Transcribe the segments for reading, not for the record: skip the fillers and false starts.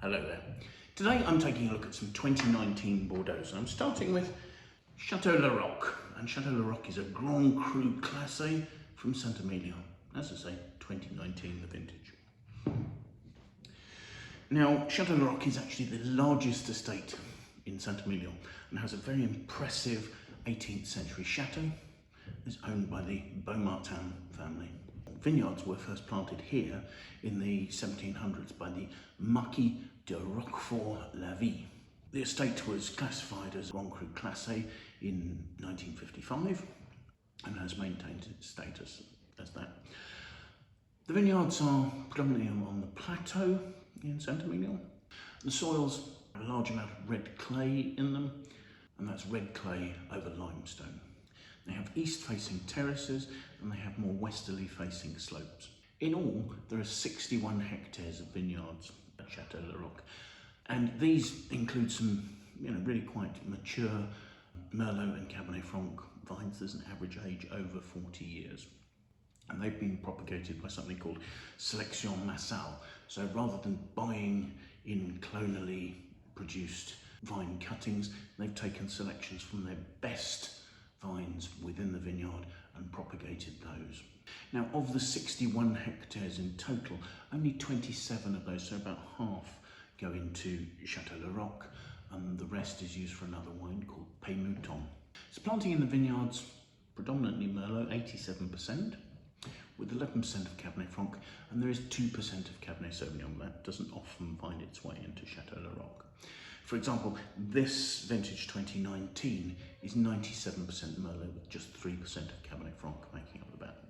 Hello there. Today I'm taking a look at some 2019 Bordeaux. I'm starting with Château Laroque, and Château Laroque is a Grand Cru Classé from Saint-Émilion. As I say, 2019 the vintage. Now, Château Laroque is actually the largest estate in Saint-Émilion and has a very impressive 18th century chateau. It's owned by the Beaumartin family. Vineyards were first planted here in the 1700s by the Marquis de Rochefort-Lavie. The estate was classified as Grand Cru Classé in 1955 and has maintained its status as that. The vineyards are predominantly on the plateau in Saint-Émilion. The soils have a large amount of red clay in them, and that's red clay over limestone. They have east-facing terraces and they have more westerly-facing slopes. In all, there are 61 hectares of vineyards at Château Laroque, and these include some, really quite mature Merlot and Cabernet Franc vines. There's an average age over 40 years, and they've been propagated by something called sélection massale. So rather than buying in clonally produced vine cuttings, they've taken selections from their best vines within the vineyard and propagated those. Now, of the 61 hectares in total, only 27 of those, so about half, go into Château Laroque, and the rest is used for another wine called Peymouton. So planting in the vineyards, predominantly Merlot, 87%, with 11% of Cabernet Franc, and there is 2% of Cabernet Sauvignon. That doesn't often find its way into Château Laroque. For example, this vintage 2019 is 97% Merlot with just 3% of Cabernet Franc making up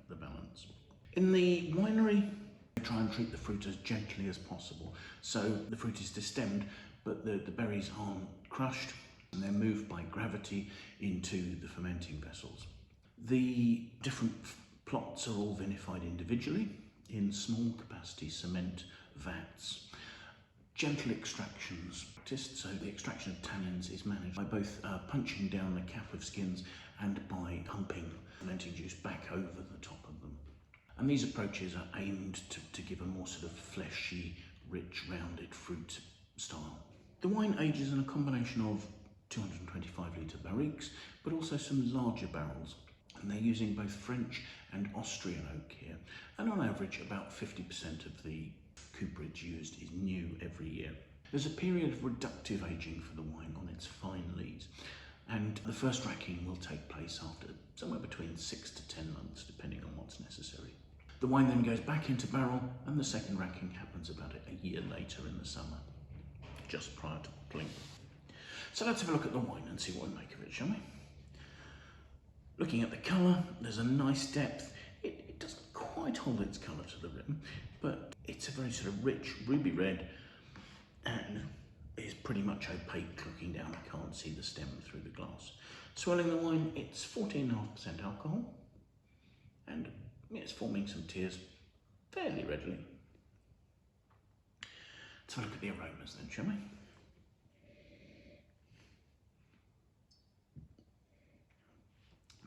the balance. In the winery, we try and treat the fruit as gently as possible. So the fruit is destemmed, but the berries aren't crushed, and they're moved by gravity into the fermenting vessels. The different plots are all vinified individually in small capacity cement vats. Gentle extractions practiced, so the extraction of tannins is managed by both punching down the cap of skins and by pumping fermenting juice back over the top of them. And these approaches are aimed to give a more sort of fleshy, rich, rounded fruit style. The wine ages in a combination of 225 litre barriques, but also some larger barrels. And they're using both French and Austrian oak here. And on average, about 50% of the cooperage used is new every year. There's a period of reductive aging for the wine on its fine lees, and the first racking will take place after somewhere between 6 to 10 months, depending on what's necessary. The wine then goes back into barrel, and the second racking happens about a year later in the summer, just prior to bottling. So let's have a look at the wine and see what we make of it, shall we? Looking at the colour, there's a nice depth. It doesn't quite hold its colour to the rim, but it's a very sort of rich ruby red and is pretty much opaque looking down. I can't see the stem through the glass. Swirling the wine, it's 14.5% alcohol, and it's forming some tears fairly readily. Let's have a look at the aromas then, shall we?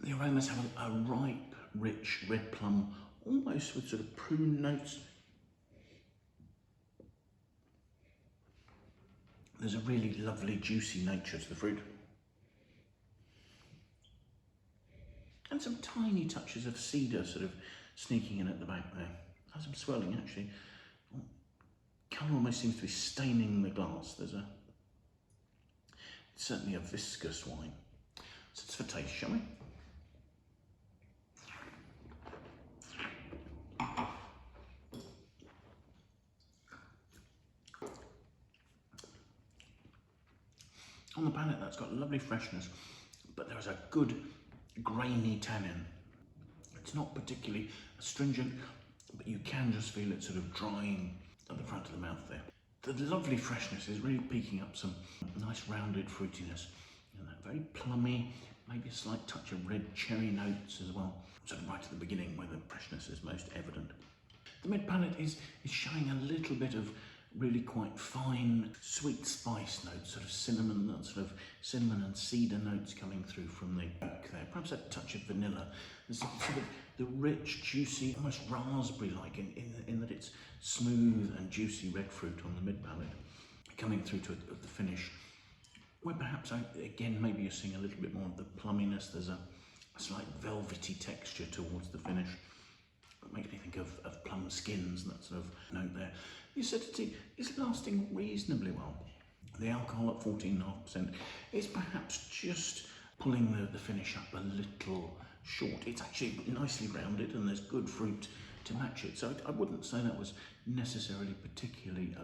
The aromas have a ripe, rich red plum, almost with sort of prune notes. There's a really lovely juicy nature to the fruit. And some tiny touches of cedar sort of sneaking in at the back there. As I'm swirling, actually, colour almost seems to be staining the glass. It's certainly a viscous wine. So it's for taste, shall we? On the palate, that's got lovely freshness, but there is a good grainy tannin. It's not particularly astringent, but you can just feel it sort of drying at the front of the mouth there. The lovely freshness is really peaking up some nice rounded fruitiness, and that very plummy, maybe a slight touch of red cherry notes as well, sort of right at the beginning where the freshness is most evident. The mid palate is showing a little bit of really quite fine sweet spice notes, sort of cinnamon, that sort of cinnamon and cedar notes coming through from the oak there. Perhaps a touch of vanilla. There's sort of the rich, juicy, almost raspberry-like in that it's smooth and juicy red fruit on the mid palate. coming through to the finish, where perhaps, again, maybe you're seeing a little bit more of the plumminess. There's a slight velvety texture towards the finish. It makes me think of plum skins, that sort of note there. The acidity is lasting reasonably well. The alcohol at 14.5% is perhaps just pulling the finish up a little short. It's actually nicely rounded and there's good fruit to match it. So I wouldn't say that was necessarily particularly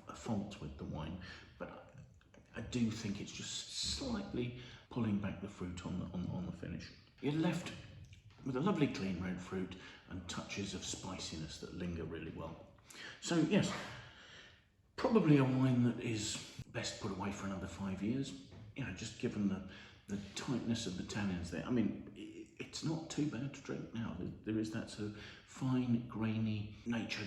a fault with the wine, but I do think it's just slightly pulling back the fruit on the finish. You're left with a lovely clean red fruit and touches of spiciness that linger really well. So yes, probably a wine that is best put away for another 5 years. You know, just given the tightness of the tannins there. I mean, it's not too bad to drink now. There is that sort of fine, grainy nature.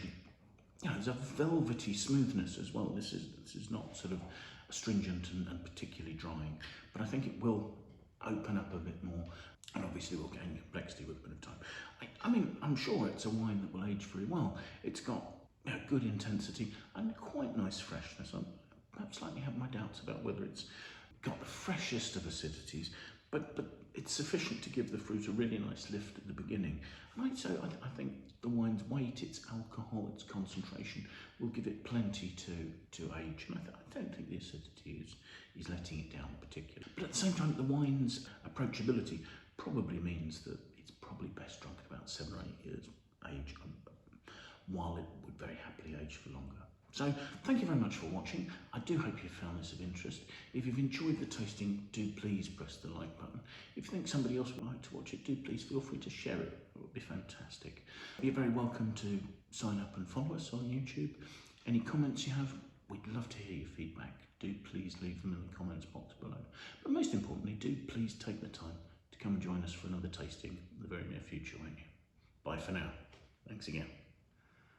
You know, there's a velvety smoothness as well. This is not sort of astringent and particularly drying, but I think it will open up a bit more, and obviously will gain complexity with a bit of time. I mean, I'm sure it's a wine that will age very well. It's got, you know, good intensity and quite nice freshness. I perhaps slightly have my doubts about whether it's got the freshest of acidities, but it's sufficient to give the fruit a really nice lift at the beginning. And I think the wine's weight, its alcohol, its concentration will give it plenty to age. And I don't think the acidity is letting it down particularly. But at the same time, the wine's approachability probably means that it's probably best drunk at about 7 or 8 years age, while it would very happily age for longer. So thank you very much for watching. I do hope you found this of interest. If you've enjoyed the tasting, do please press the like button. If you think somebody else would like to watch it, do please feel free to share it. It would be fantastic. You're very welcome to sign up and follow us on YouTube. Any comments you have, we'd love to hear your feedback. Do please leave them in the comments box below. But most importantly, do please take the time to come and join us for another tasting in the very near future, won't you? Bye for now. Thanks again.